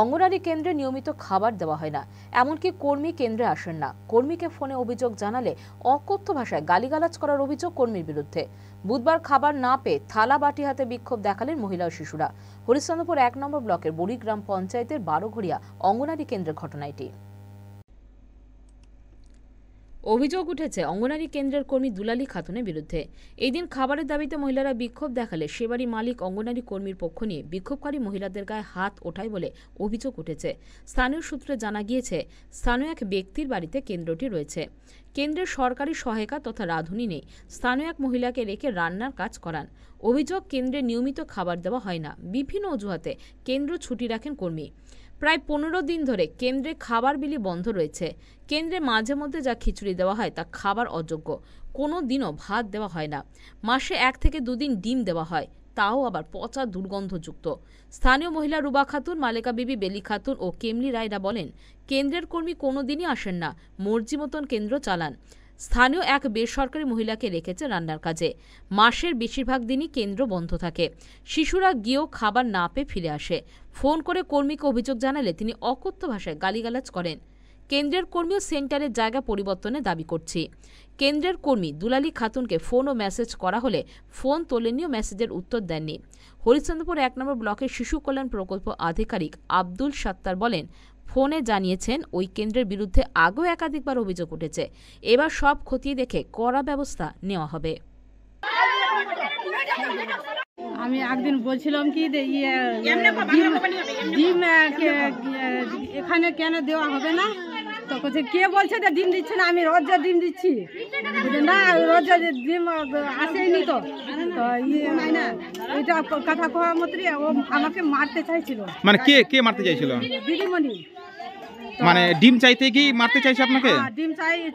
অঙ্গনারী কেন্দ্রে নিয়মিত খাবার দেওয়া হয় না, এমনকি কর্মী কেন্দ্রে আসেন না। কর্মীকে ফোনে অভিযোগ জানালে অকথ্য ভাষায় গালিগালাজ করার অভিযোগ কর্মীর বিরুদ্ধে। বুধবার খাবার না পেয়ে থালা বাটি হাতে বিক্ষোভ দেখালেন মহিলা ও শিশুরা। হরিশ্চন্দ্রপুর ১ নম্বর ব্লকের বড়ি গ্রাম পঞ্চায়েতের ১২ঘড়িয়া অঙ্গনারী কেন্দ্রের ঘটনা এটি। অভিযোগ উঠেছে অঙ্গনারী কেন্দ্রের কর্মী দুলালী খাতুনের বিরুদ্ধে। এই দিন খাবারের দাবিতে মহিলারা বিক্ষোভ দেখালে সেবাড়ি মালিক অঙ্গনারী কর্মীর পক্ষ নিয়ে বিক্ষোভকারী মহিলাদের গায়ে হাত ওঠায় বলে অভিযোগ উঠেছে। স্থানীয় সূত্রে জানা গিয়েছে, স্থানীয় এক ব্যক্তির বাড়িতে কেন্দ্রটি রয়েছে। কেন্দ্রের সরকারি সহায়িকা তথা রাঁধুনি নেই। স্থানীয় এক মহিলাকে রেখে রান্নার কাজ করান। অভিযোগ, কেন্দ্রে নিয়মিত খাবার দেওয়া হয় না। বিভিন্ন অজুহাতে কেন্দ্র ছুটি রাখেন কর্মী। প্রায় ১৫ দিন ধরে কেন্দ্রে খাবার বিলি বন্ধ রয়েছে। কেন্দ্রে মাঝে মধ্যে যা খিচুড়ি দেওয়া হয় তা খাবার অযোগ্য। কোনো দিনও ভাত দেওয়া হয় না। মাসে ১ থেকে ২ দিন ডিম দেওয়া হয়, তাও আবার পচা দুর্গন্ধযুক্ত। স্থানীয় মহিলা রুবা খাতুন, মালেকা বিবি বেলি খাতুন ও কেমলি রায়রা বলেন, কেন্দ্রের কর্মী কোনো দিনই আসেন না, মর্জি মতন কেন্দ্র চালান। স্থানীয় এক বেসরকারি মহিলাকে রেখেছে রান্নার কাজে। মাসের বেশিরভাগ দিনই কেন্দ্র বন্ধ থাকে। শিশুরা গিয়েও খাবার না পেয়ে ফিরে আসে। ফোন করে কর্মীকে অভিযোগ জানালে তিনি অকথ্য ভাষায় গালিগালাজ করেন। কেন্দ্রের কর্মী ও সেন্টারের জায়গা পরিবর্তনের দাবি করছি। কেন্দ্রের কর্মী দুলালী খাতুনকে ফোন ও মেসেজ করা হলে ফোন তোলেননি ও মেসেজের উত্তর দেননি। হরিশ্চন্দ্রপুর ১ নম্বর ব্লকের শিশু কল্যাণ প্রকল্প আধিকারিক আব্দুল সাত্তার বলেন, ফোনে জানিয়েছেন ওই কেন্দ্রের বিরুদ্ধে আগেও একাধিকবার অভিযোগ উঠেছে। এবার সব খতিয়ে দেখে কড়া ব্যবস্থা নেওয়া হবে। আমি একদিন বলছিলাম কি ডিম এখানে কেন দেওয়া হবে না, তো কে বলছে যে ডিম দিচ্ছে না, আমি রোজ ডিম দিচ্ছি না, রোজ ডিম আসেনি তো এটা কথা কোয়া মাত্র ও আমাকে মারতে চাইছিল। মানে কে মারতে চাইছিল? দিদিমণি। মানে ডিম চাইতে কি মারতে চাইছে আপনাকে? ডিম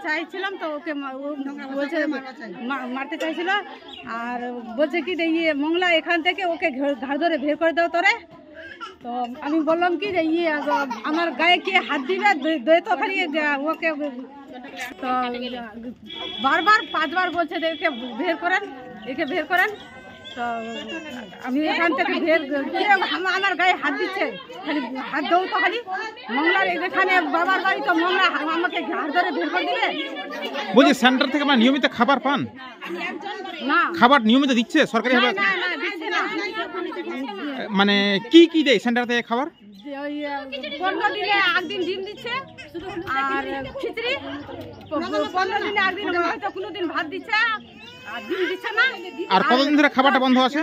চাইছিলাম তো ওকে বলছে মারতে চাইছিল, আর বলছে কি মংলা এখান থেকে ওকে ঘাড় ধরে বের করে দাও তোরে। তো আমি বললাম কি যে আমার গায়ে কে হাত দিবে দে তো খালি ওকে। তো বারবার 5 বার বলছে যে একে বের করেন। তো আমি এখান থেকে আমার গায়ে হাত দিচ্ছে, খালি হাত দাও তো খালি। মংলার এখানে বাবার বাড়ি, তো মংলা আমাকে ঘাড় ধরে বের করে দিলে। বলছি সেন্টার থেকে মানে নিয়মিত খাবার পান না? খাবার নিয়মিত দিচ্ছে সরকারি ভাবে? না দিচ্ছে না। মানে কি দেয় সেন্টার থেকে খাবার? 15 দিনে একদিন ডিম দিচ্ছে আর খিচড়ি, 15 দিনে একদিন হয়তো কোনোদিন ভাত দিচ্ছে আর ডিম দিচ্ছে না। আর কতদিন ধরে খাবারটা বন্ধ আছে?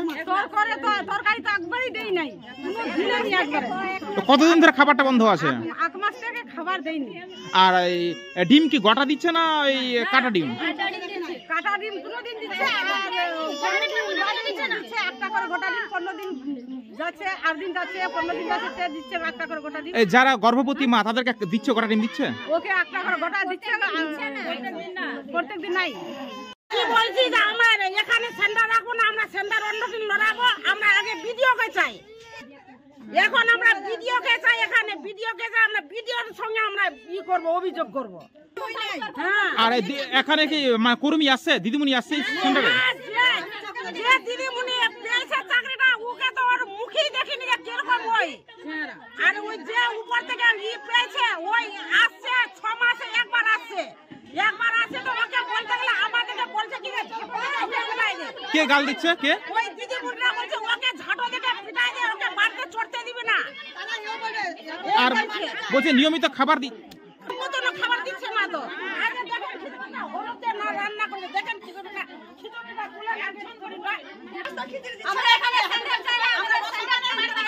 তরকারি তো একবারই দেই নাই, কোনো দিনই নি একবারে। তো কতদিন ধরে খাবারটা বন্ধ আছে? 1 মাস থেকে খাবার দেইনি। আর এই ডিম কি গোটা দিচ্ছে না ওই কাটা ডিম? কাটা ডিম কোনোদিন দিচ্ছে আর 15 দিন দিচ্ছে না। 1টা করে গোটা ডিম 15 দিন যাচ্ছে, 8 দিন যাচ্ছে, 15 দিন যাচ্ছে, দিচ্ছে 1টা করে গোটা ডিম। এই যারা গর্ভবতী মা তাদেরকে দিচ্ছে গোটা ডিম দিচ্ছে? ওকে 1টা করে গোটা দিচ্ছে, প্রত্যেকদিন নাই। কি বলছি যে আমার এখানে সেন্টার রাখবো না, আমরা সেন্টার অন্যদিন লড়াবো। আমরা আগে ভিডিওকে চাই, এখন আমরা ভিডিওকে চাই। এখানে ভিডিওকে চাই, আমরা ভিডিওর সঙ্গে আমরা করবো, অভিযোগ করবো। আর এখানে কি কর্মী আসছে, দিদিমণি আসছে সেন্টারে? যে দিদিমণি পেয়েছে চাকরিটা, ওকে তো ওর মুখেই দেখিনি যে কিরকম ওই। আর ওই যে উপর থেকে পেয়েছে ওই আসছে 6 মাসে একবার আসছে তো ওকে বলতে গেলে আমাদেরকে বলছে কি কে গাল দিচ্ছে? কে? ওই দিদিমণিরা বলছে ওকে ঝাঁটো দিতে পিটাই দে, ওকে বাড়িতে চড়তে দিবে না। আর বলছে নিয়মিত খাবার দি কতটা খাবার দিচ্ছে না তো। আরে দেখেন খিচুড়িটা হলুদে না রান্না করে, দেখেন খিচুড়িটা গুলো আমরা এখানে সেন্টার চাই, আমরা সেন্টারে মারতে।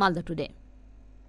মালদা টুডে।